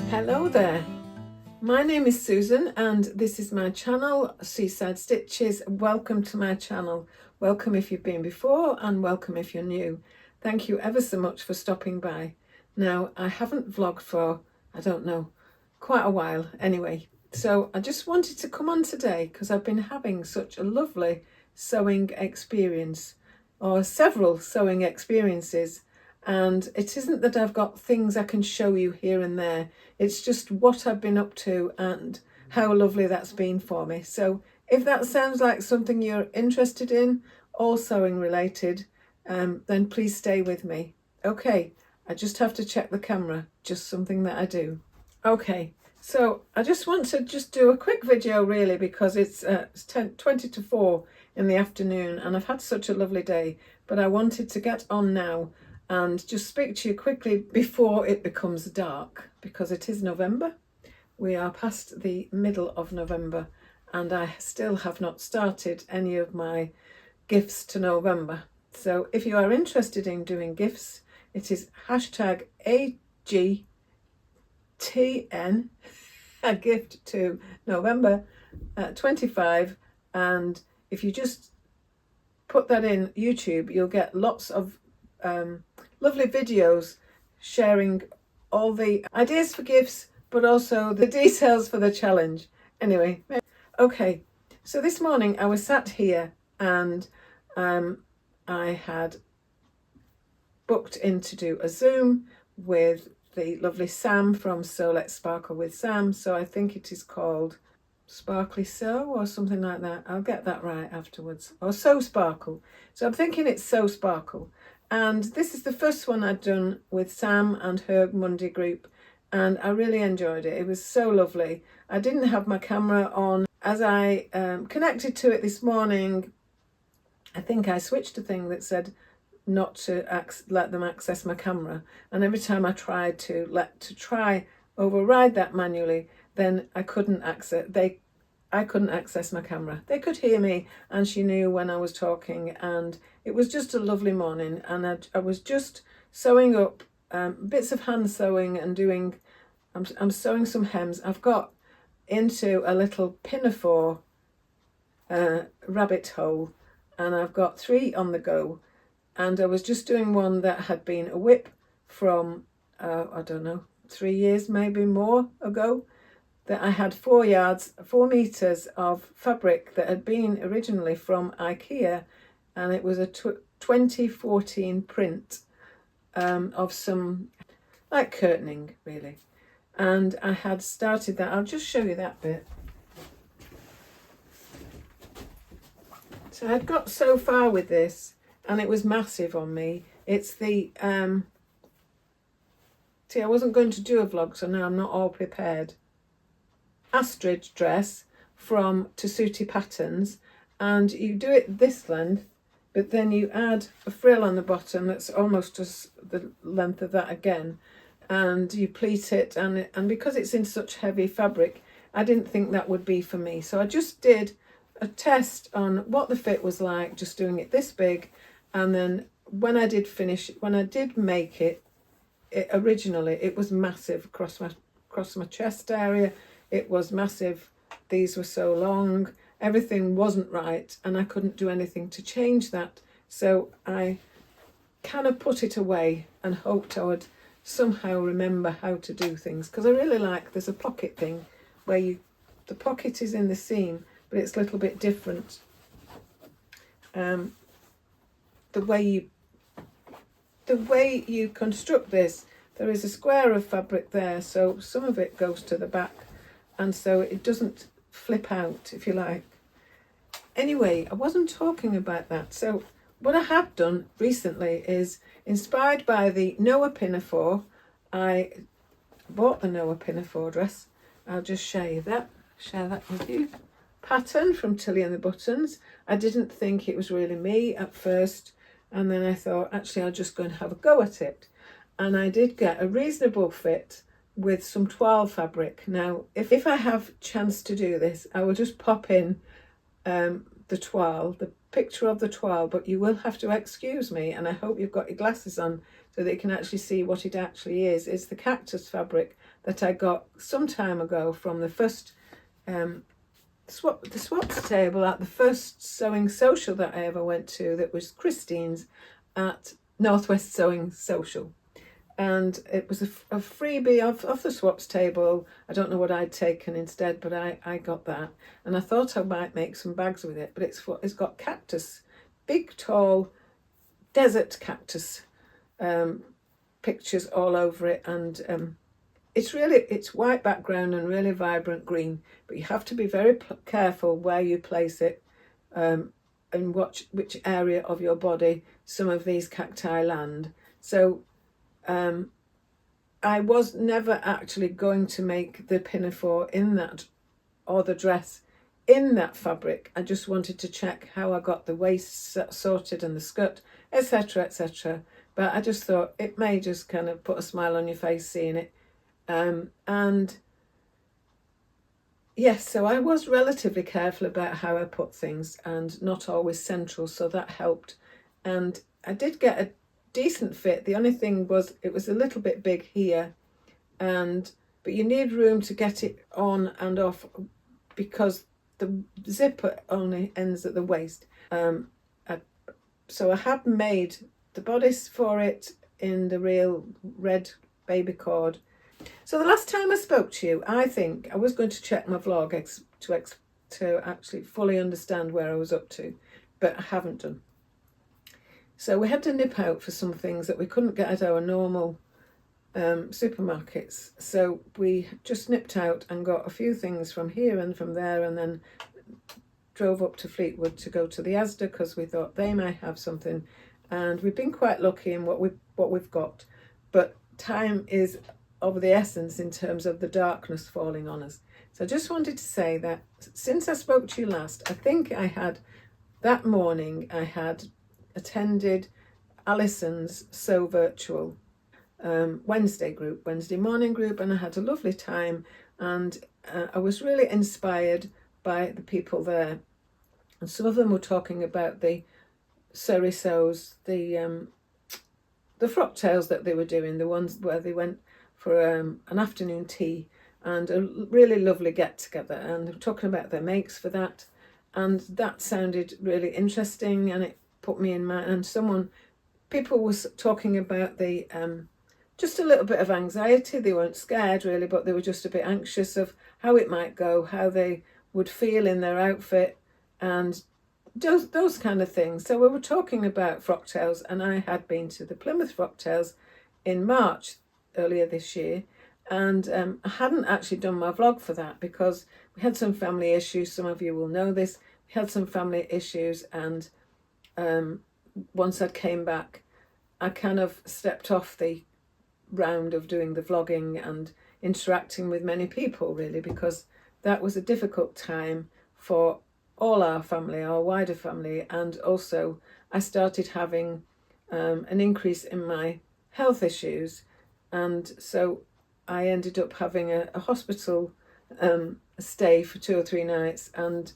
Hello there, my name is Susan and this is my channel, Seaside Stitches. Welcome to my channel. Welcome if you've been before and welcome if you're new. Thank you ever so much for stopping by. Now, I haven't vlogged for, I don't know, quite a while anyway. So I just wanted to come on today because I've been having such a lovely sewing experience, or several sewing experiences. And it isn't that I've got things I can show you here and there. It's just what I've been up to and how lovely that's been for me. So if that sounds like something you're interested in, all sewing related, then please stay with me. Okay, I just have to check the camera, just something that I do. Okay, so I just want to do a quick video really because it's 20 to 4 in the afternoon and I've had such a lovely day, but I wanted to get on now and just speak to you quickly before it becomes dark, because it is November. We are past the middle of November and I still have not started any of my gifts to November. So if you are interested in doing gifts, it is hashtag AGTN, a gift to November 25. And if you just put that in YouTube, you'll get lots of lovely videos sharing all the ideas for gifts, but also the details for the challenge. Anyway, okay, so this morning I was sat here and I had booked in to do a Zoom with the lovely Sam from Sew Let's Sparkle with Sam. So I think it is called Sparkly Sew or something like that. I'll get that right afterwards. Or Sew Sparkle. So I'm thinking it's Sew Sparkle. And this is the first one I'd done with Sam and her Monday group, and I really enjoyed it. It was so lovely. I didn't have my camera on. As I connected to it this morning, I think I switched a thing that said not to let them access my camera, and every time I tried to try override that manually, then I couldn't access I couldn't access my camera. They could hear me and she knew when I was talking, and it was just a lovely morning. And I was just sewing up bits of hand sewing and doing, I'm sewing some hems. I've got into a little pinafore rabbit hole and I've got 3 on the go. And I was just doing one that had been a whip from, I don't know, 3 years, maybe more ago. That I had 4 meters of fabric that had been originally from IKEA, and it was a 2014 print of some like curtaining really. And I had started that. I'll just show you that bit. So I'd got so far with this and it was massive on me. It's the see, I wasn't going to do a vlog, so now I'm not all prepared. Astrid dress from Tessuti Patterns, and you do it this length, but then you add a frill on the bottom that's almost just the length of that again, and you pleat it, and because it's in such heavy fabric, I didn't think that would be for me, so I just did a test on what the fit was like, just doing it this big. And then when I did make it originally, it was massive across my chest area. It was massive. These were so long. Everything wasn't right and I couldn't do anything to change that. So I kind of put it away and hoped I would somehow remember how to do things. Because I really like, there's a pocket thing where the pocket is in the seam, but it's a little bit different. The way you construct this, there is a square of fabric there, so some of it goes to the back. And so it doesn't flip out, if you like. Anyway, I wasn't talking about that. So what I have done recently is, inspired by the Noah pinafore, I bought the Noah pinafore dress. I'll just share that with you. Pattern from Tilly and the Buttons. I didn't think it was really me at first. And then I thought, actually, I'll just go and have a go at it. And I did get a reasonable fit with some toile fabric. Now, if I have chance to do this, I will just pop in the toile, the picture of the toile, but you will have to excuse me, and I hope you've got your glasses on so that you can actually see what it actually is. It's the cactus fabric that I got some time ago from the first swaps table at the first sewing social that I ever went to, that was Christine's at Northwest Sewing Social. And it was a freebie of the swaps table. I don't know what I'd taken instead, but I got that. And I thought I might make some bags with it, but it's got cactus, big, tall, desert cactus pictures all over it. And it's white background and really vibrant green, but you have to be very careful where you place it and watch which area of your body some of these cacti land. So I was never actually going to make the pinafore in that, or the dress in that fabric. I just wanted to check how I got the waist sorted and the skirt, etc., etc. But I just thought it may just kind of put a smile on your face seeing it. And yes, so I was relatively careful about how I put things and not always central, so that helped. And I did get a decent fit. The only thing was it was a little bit big here, but you need room to get it on and off because the zipper only ends at the waist. So I had made the bodice for it in the real red baby cord. So the last time I spoke to you, I think I was going to check my vlog to actually fully understand where I was up to, but I haven't done. So we had to nip out for some things that we couldn't get at our normal supermarkets. So we just nipped out and got a few things from here and from there, and then drove up to Fleetwood to go to the Asda because we thought they might have something. And we've been quite lucky in what we've got, but time is of the essence in terms of the darkness falling on us. So I just wanted to say that since I spoke to you last, I think that morning I had attended Alison's Sew Virtual Wednesday morning group, and I had a lovely time, and I was really inspired by the people there. And some of them were talking about the Surrey sews, the frock tails that they were doing, the ones where they went for an afternoon tea and a really lovely get together, and they were talking about their makes for that, and that sounded really interesting, and it put me in mind. And people was talking about the just a little bit of anxiety. They weren't scared really, but they were just a bit anxious of how it might go, how they would feel in their outfit, and those kind of things. So we were talking about frock tails, and I had been to the Plymouth frock tails in March earlier this year, and I hadn't actually done my vlog for that because we had some family issues. Some of you will know this. We had some family issues, and once I came back, I kind of stepped off the round of doing the vlogging and interacting with many people, really, because that was a difficult time for all our family, our wider family, and also I started having an increase in my health issues, and so I ended up having a hospital stay for 2 or 3 nights, and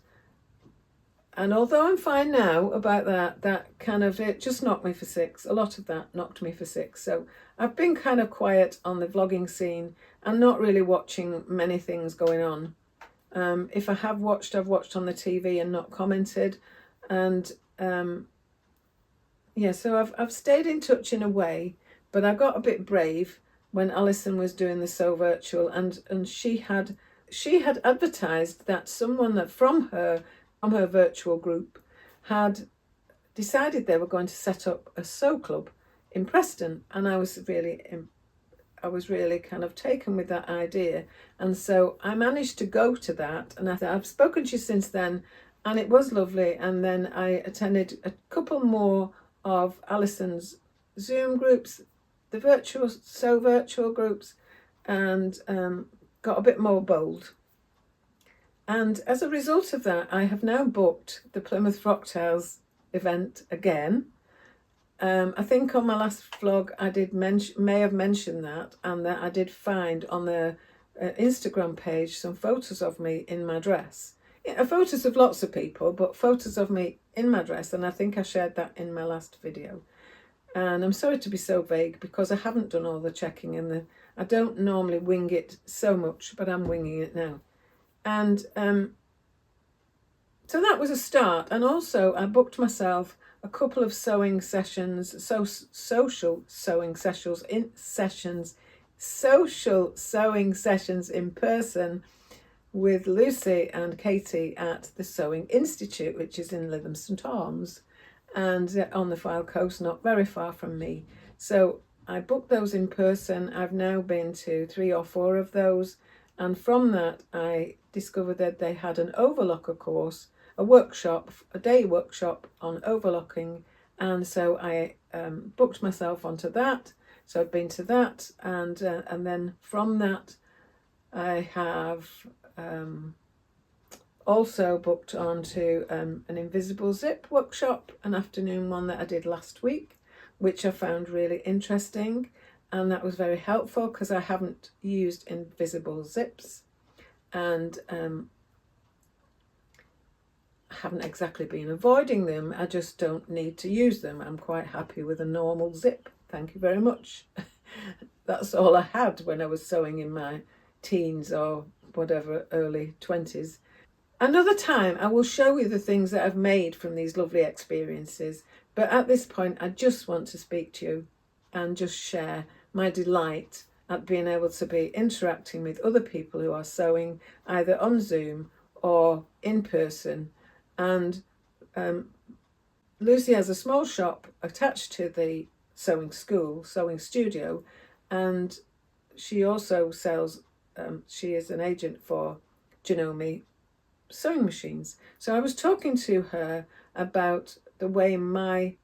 although I'm fine now about that kind of, it just knocked me for 6. A lot of that knocked me for 6. So I've been kind of quiet on the vlogging scene and not really watching many things going on. If I have watched, I've watched on the TV and not commented. And yeah, so I've stayed in touch in a way, but I got a bit brave when Alison was doing the Sew Virtual, and she had advertised that someone from her virtual group had decided they were going to set up a sew club in Preston, and I was really kind of taken with that idea, and so I managed to go to that, and I've spoken to you since then, and it was lovely. And then I attended a couple more of Alison's Zoom groups, the Sew Virtual groups, and got a bit more bold. And as a result of that, I have now booked the Plymouth Frock Tails event again. I think on my last vlog I may have mentioned that, and that I did find on the Instagram page some photos of me in my dress. photos of lots of people, but photos of me in my dress, and I think I shared that in my last video. And I'm sorry to be so vague because I haven't done all the checking, and I don't normally wing it so much, but I'm winging it now. And so that was a start. And also I booked myself a couple of sewing sessions, social sewing sessions in person with Lucy and Katie at the Sewing Institute, which is in Lytham St Arms, and on the Fylde Coast, not very far from me. So I booked those in person. I've now been to 3 or 4 of those, and from that I discovered that they had an overlocker course, a workshop, a day workshop on overlocking, and so I booked myself onto that. So I've been to that, and then from that I have also booked onto an invisible zip workshop, an afternoon one that I did last week, which I found really interesting, and that was very helpful because I haven't used invisible zips, and I haven't exactly been avoiding them. I just don't need to use them. I'm quite happy with a normal zip. Thank you very much. That's all I had when I was sewing in my teens or whatever, early 20s. Another time I will show you the things that I've made from these lovely experiences, but at this point I just want to speak to you and just share my delight at being able to be interacting with other people who are sewing either on Zoom or in person. And Lucy has a small shop attached to the sewing studio, and she also sells, she is an agent for Janome sewing machines. So I was talking to her about the way my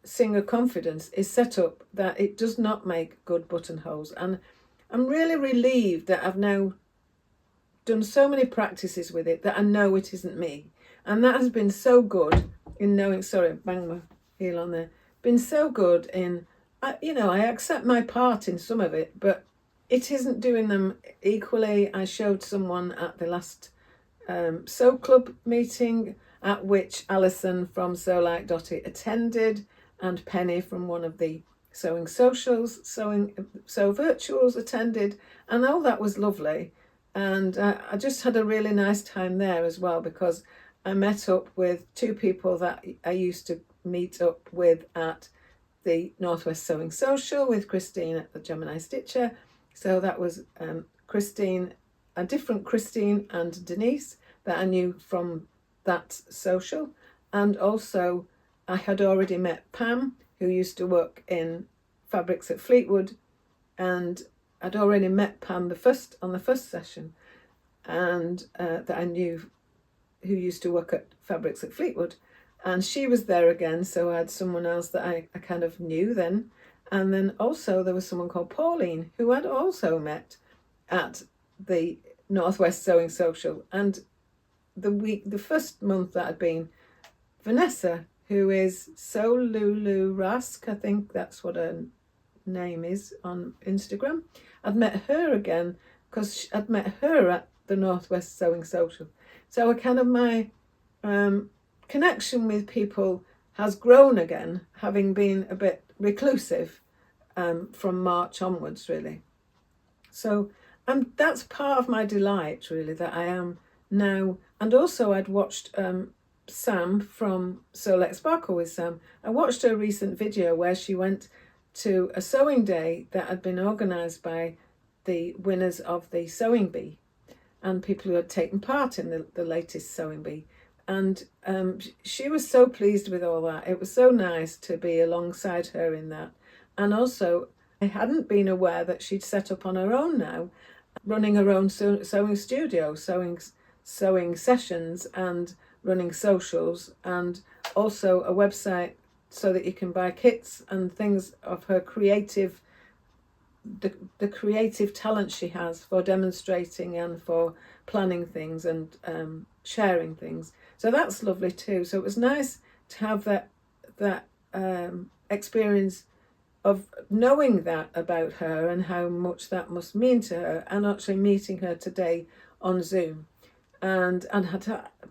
Singer Confidence is set up, that it does not make good buttonholes, and I'm really relieved that I've now done so many practices with it that I know it isn't me, and that has been so good in knowing, sorry, bang my heel on there, been so good in, I accept my part in some of it, but it isn't doing them equally. I showed someone at the last Sew Club meeting, at which Alison from Sew Like Dotty attended, and Penny from one of the sewing socials, Sew Virtuals attended, and all that was lovely. And I just had a really nice time there as well, because I met up with 2 people that I used to meet up with at the Northwest Sewing Social with Christine at the Gemini Stitcher. So that was Christine, a different Christine, and Denise that I knew from that social. And also I had already met Pam, who used to work in Fabrics at Fleetwood, and I'd already met Pam on the first session, and that I knew, who used to work at Fabrics at Fleetwood, and she was there again. So I had someone else that I kind of knew then. And then also there was someone called Pauline, who I'd also met at the Northwest Sewing Social. And the first month that I'd been, Vanessa, who is So Lulu Rask, I think that's what her name is on Instagram. I'd met her again because I'd met her at the Northwest Sewing Social. So my connection with people has grown again, having been a bit reclusive from March onwards, really. So that's part of my delight, really, that I am now. And also I'd watched Sam from Sew Let Sparkle with Sam. I watched her recent video where she went to a sewing day that had been organised by the winners of the Sewing Bee and people who had taken part in the latest Sewing Bee. And she was so pleased with all that. It was so nice to be alongside her in that. And also, I hadn't been aware that she'd set up on her own now, running her own sewing studio, sewing sessions and running socials, and also a website so that you can buy kits and things of her creative, the creative talent she has for demonstrating and for planning things and sharing things. So that's lovely too. So it was nice to have that experience of knowing that about her and how much that must mean to her, and actually meeting her today on Zoom. and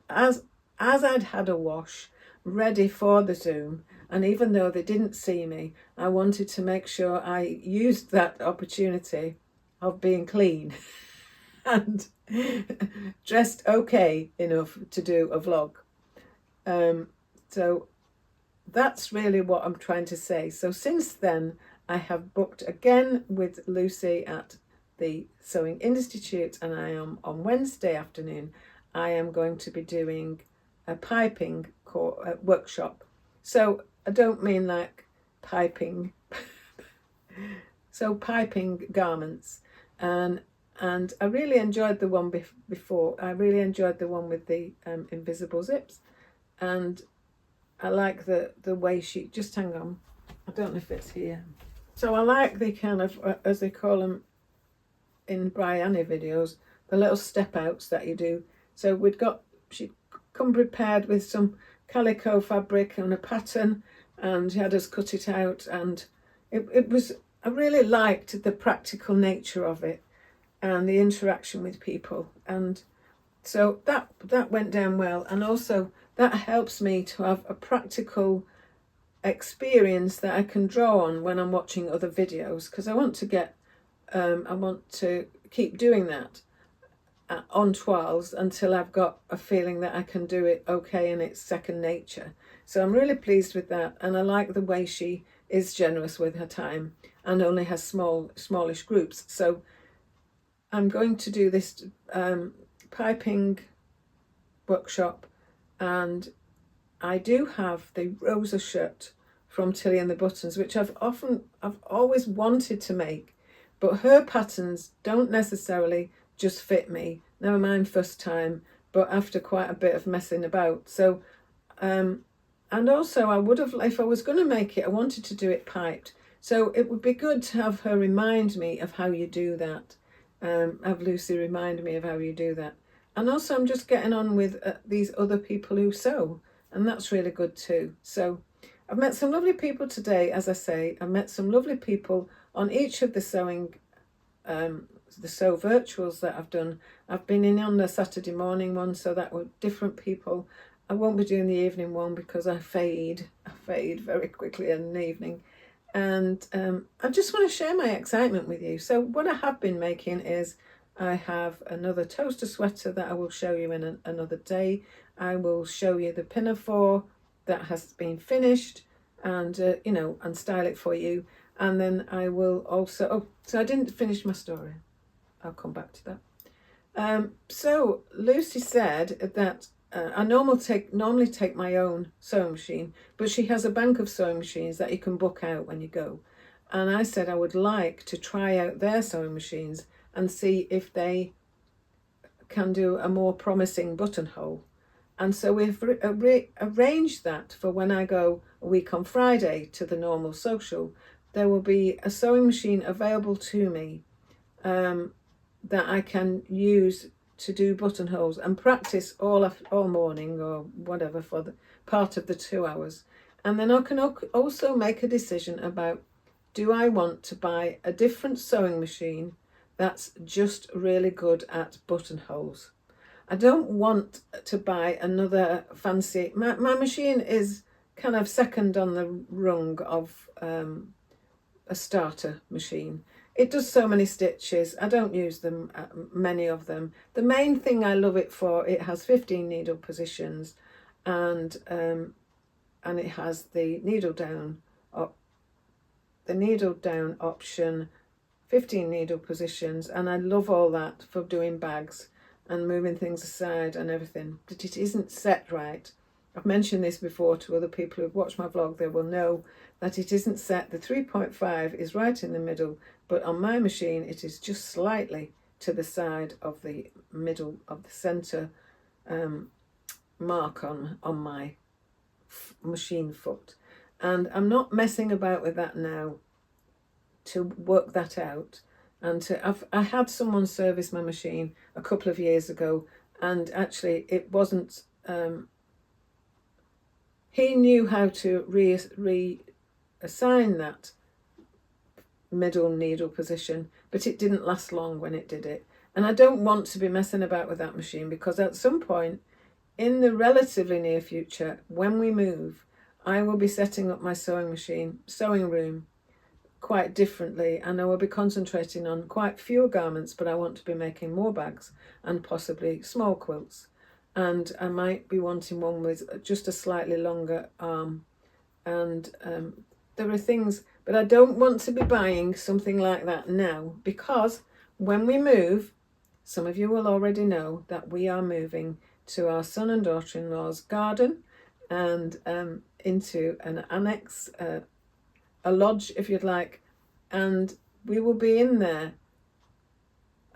as I'd had a wash ready for the Zoom, and even though they didn't see me, I wanted to make sure I used that opportunity of being clean and dressed okay enough to do a vlog. So that's really what I'm trying to say. So since then, I have booked again with Lucy at the Sewing Institute, and I am on Wednesday afternoon. I am going to be doing a piping workshop. So I don't mean like piping, so piping garments, and I really enjoyed the one before. I really enjoyed the one with the invisible zips, and I like the way she, just hang on, I don't know if it's here. So I like the kind of, as they call them in Bryony videos, the little step outs that you do. So she'd come prepared with some calico fabric and a pattern, and she had us cut it out, and it was, I really liked the practical nature of it and the interaction with people, and so that went down well. And also that helps me to have a practical experience that I can draw on when I'm watching other videos, because I want to keep doing that on toiles until I've got a feeling that I can do it okay and it's second nature. So I'm really pleased with that, and I like the way she is generous with her time and only has smallish groups. So I'm going to do this piping workshop, and I do have the Rosa shirt from Tilly and the Buttons, which I've always wanted to make, but her patterns don't necessarily just fit me, never mind first time, but after quite a bit of messing about. So and also I would have, if I was going to make it, I wanted to do it piped, so it would be good to have her remind me of how you do that, have Lucy remind me of how you do that. And also I'm just getting on with these other people who sew, and that's really good too. So I've met some lovely people today, as I say. I've met some lovely people on each of the sewing, the sew virtuals that I've done. I've been in on the Saturday morning one, so that were different people. I won't be doing the evening one because I fade very quickly in the evening. And I just want to share my excitement with you. So what I have been making is, I have another toaster sweater that I will show you in another day. I will show you the pinafore that has been finished, and and style it for you. And then I will also, so I didn't finish my story. I'll come back to that. So Lucy said that I normally take my own sewing machine, but she has a bank of sewing machines that you can book out when you go. And I said I would like to try out their sewing machines and see if they can do a more promising buttonhole. And so we've arranged that for when I go a week on Friday to the normal social. There will be a sewing machine available to me that I can use to do buttonholes and practice all morning or whatever for the part of the 2 hours. And then I can also make a decision about, do I want to buy a different sewing machine that's just really good at buttonholes? I don't want to buy another fancy, my machine is kind of second on the rung of a starter machine. It does so many stitches. I don't use them, many of them. The main thing I love it for, it has 15 needle positions, and it has the needle down option, 15 needle positions, and I love all that for doing bags and moving things aside and everything. But it isn't set right. I've mentioned this before to other people who've watched my vlog. They will know that it isn't set. The 3.5 is right in the middle, but on my machine it is just slightly to the side of the middle of the center mark on my machine foot. And I'm not messing about with that now to work that out. And I had someone service my machine a couple of years ago, and actually it wasn't, he knew how to reassign that middle needle position, but it didn't last long when it did it. And I don't want to be messing about with that machine, because at some point in the relatively near future, when we move, I will be setting up my sewing room quite differently, and I will be concentrating on quite fewer garments, but I want to be making more bags and possibly small quilts. And I might be wanting one with just a slightly longer arm. And there are things, but I don't want to be buying something like that now, because when we move, some of you will already know that we are moving to our son and daughter-in-law's garden, and into an annex, a lodge if you'd like, and we will be in there,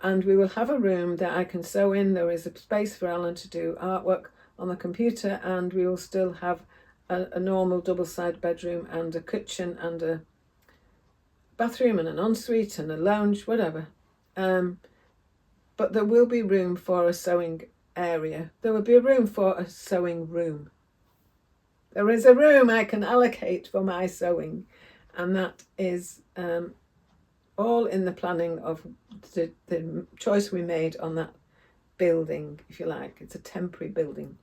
and we will have a room that I can sew in. There is a space for Alan to do artwork on the computer, and we will still have a normal double-side bedroom and a kitchen and a bathroom and an ensuite and a lounge, whatever. But there will be room for a sewing area. There will be a room for a sewing room. There is a room I can allocate for my sewing, and that is all in the planning of the choice we made on that building, if you like. It's a temporary building.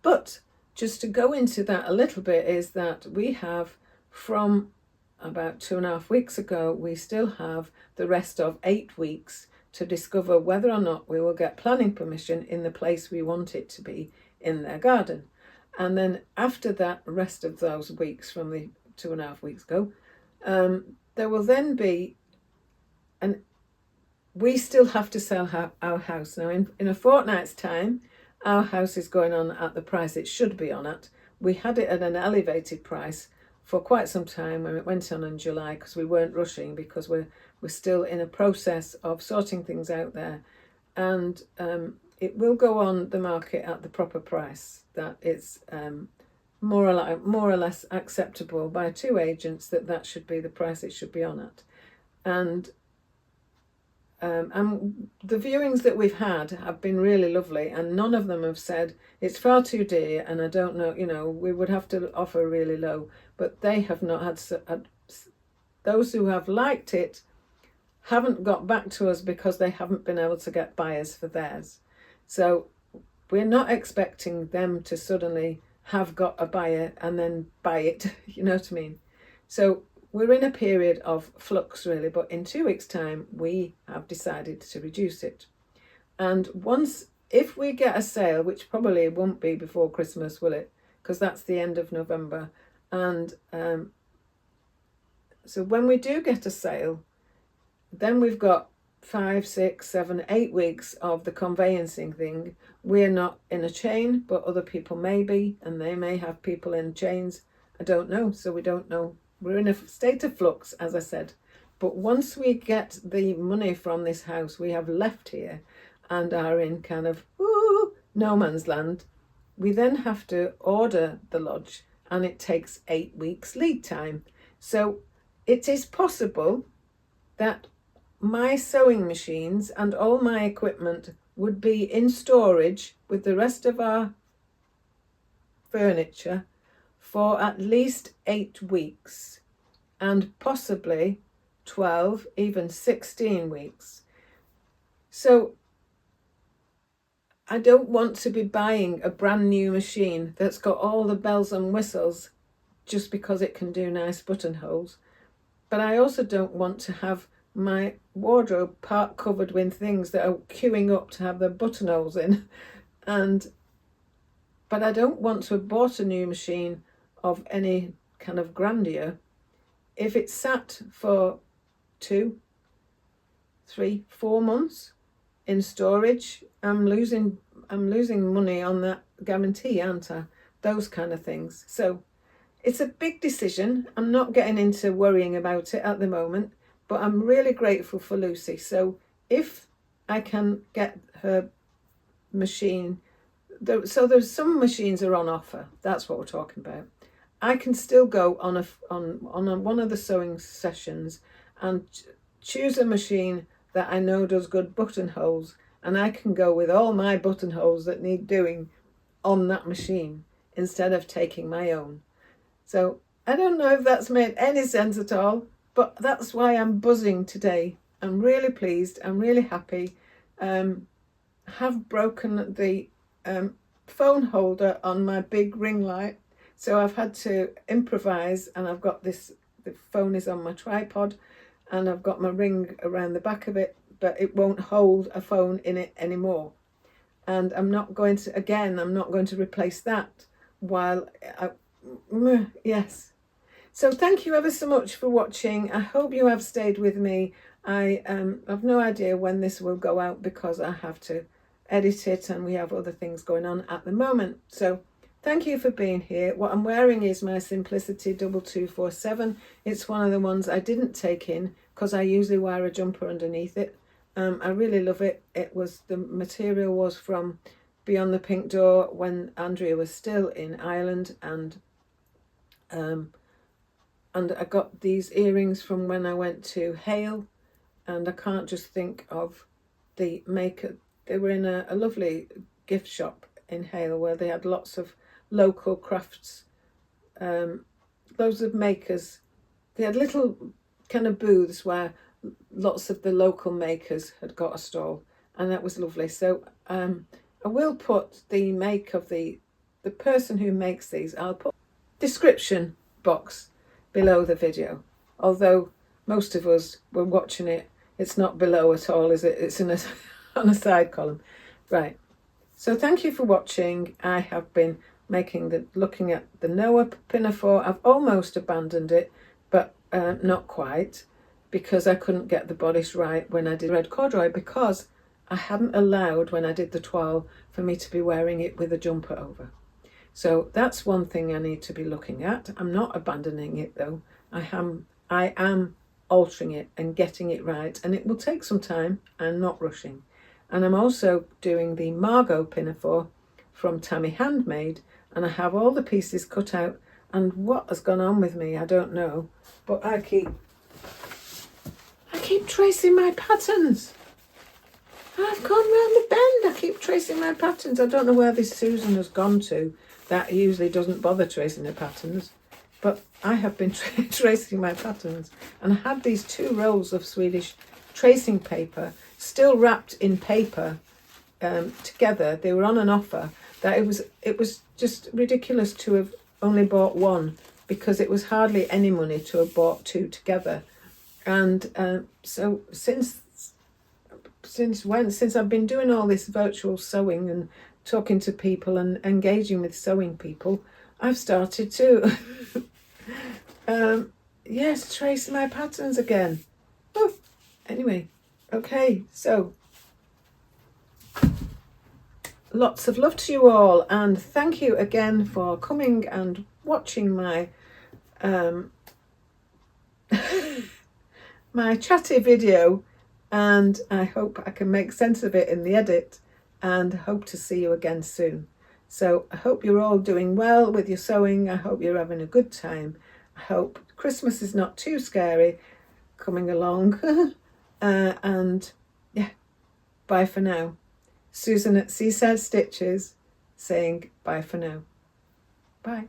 But just to go into that a little bit, is that we have, from about 2.5 weeks ago, we still have the rest of 8 weeks to discover whether or not we will get planning permission in the place we want it to be in their garden. And then after that rest of those weeks, from the 2.5 weeks ago, there will then be, and we still have to sell our house. Now in a fortnight's time, our house is going on at the price it should be on at. We had it at an elevated price for quite some time when it went on in July, because we weren't rushing, because we're still in a process of sorting things out there, and it will go on the market at the proper price that it's more or less acceptable by 2 agents, that should be the price it should be on at. And the viewings that we've had have been really lovely, and none of them have said it's far too dear and I don't know, we would have to offer really low. But they have not had those who have liked it haven't got back to us because they haven't been able to get buyers for theirs. So we're not expecting them to suddenly have got a buyer and then buy it, you know what I mean? So we're in a period of flux really, but in 2 weeks' time we have decided to reduce it. And if we get a sale, which probably won't be before Christmas, will it? Because that's the end of November. And so when we do get a sale, then we've got 5, 6, 7, 8 weeks of the conveyancing thing. We're not in a chain, but other people may be, and they may have people in chains. I don't know, so we don't know. We're in a state of flux, as I said. But once we get the money from this house we have left here and are in kind of no man's land, we then have to order the lodge, and it takes 8 weeks lead time. So it is possible that my sewing machines and all my equipment would be in storage with the rest of our furniture for at least 8 weeks, and possibly 12, even 16 weeks. So I don't want to be buying a brand new machine that's got all the bells and whistles just because it can do nice buttonholes. But I also don't want to have my wardrobe part covered with things that are queuing up to have their buttonholes in. But I don't want to have bought a new machine of any kind of grandeur if it's sat for 2, 3, 4 months in storage. I'm losing money on that guarantee, aren't I? Those kind of things. So it's a big decision. I'm not getting into worrying about it at the moment, but I'm really grateful for Lucy. So if I can get her machine, so there's some machines are on offer. That's what we're talking about. I can still go on one of the sewing sessions and choose a machine that I know does good buttonholes, and I can go with all my buttonholes that need doing on that machine instead of taking my own. So I don't know if that's made any sense at all, but that's why I'm buzzing today I'm really pleased. I'm really happy. Have broken the phone holder on my big ring light, so I've had to improvise, and I've got this, the phone is on my tripod and I've got my ring around the back of it, but it won't hold a phone in it anymore. And I'm not going to replace that while yes. So thank you ever so much for watching. I hope you have stayed with me. I have no idea when this will go out because I have to edit it and we have other things going on at the moment. So thank you for being here. What I'm wearing is my Simplicity 2247. It's one of the ones I didn't take in because I usually wear a jumper underneath it. I really love it. The material was from Beyond the Pink Door when Andrea was still in Ireland, and I got these earrings from when I went to Hale, and I can't just think of the maker. They were in a lovely gift shop in Hale where they had lots of local crafts, loads of makers. They had little kind of booths where lots of the local makers had got a stall, and that was lovely. So I will put the make of the person who makes these, I'll put description box below the video, although most of us were watching it, it's not below at all, is it? It's in a on a side column. Right, so thank you for watching. I have been looking at the Noah pinafore. I've almost abandoned it, but not quite, because I couldn't get the bodice right when I did red corduroy, because I hadn't allowed, when I did the toile, for me to be wearing it with a jumper over. So that's one thing I need to be looking at. I'm not abandoning it though. I am altering it and getting it right, and it will take some time. I'm not rushing. And I'm also doing the Margot pinafore from Tammy Handmade, and I have all the pieces cut out, and what has gone on with me I don't know, but I keep tracing my patterns. I've gone round the bend. I keep tracing my patterns. I don't know where this Susan has gone to. That usually doesn't bother tracing her patterns, but I have been tracing my patterns, and I had these 2 rolls of Swedish tracing paper still wrapped in paper together. They were on an offer. That it was just ridiculous to have only bought one, because it was hardly any money to have bought 2 together. And so since I've been doing all this virtual sewing and talking to people and engaging with sewing people, I've started to trace my patterns again. Oh, anyway, okay, so lots of love to you all, and thank you again for coming and watching my my chatty video, and I hope I can make sense of it in the edit, and hope to see you again soon. So I hope you're all doing well with your sewing. I hope you're having a good time. I hope Christmas is not too scary coming along. And yeah, bye for now. Susan at Seaside Stitches saying bye for now. Bye.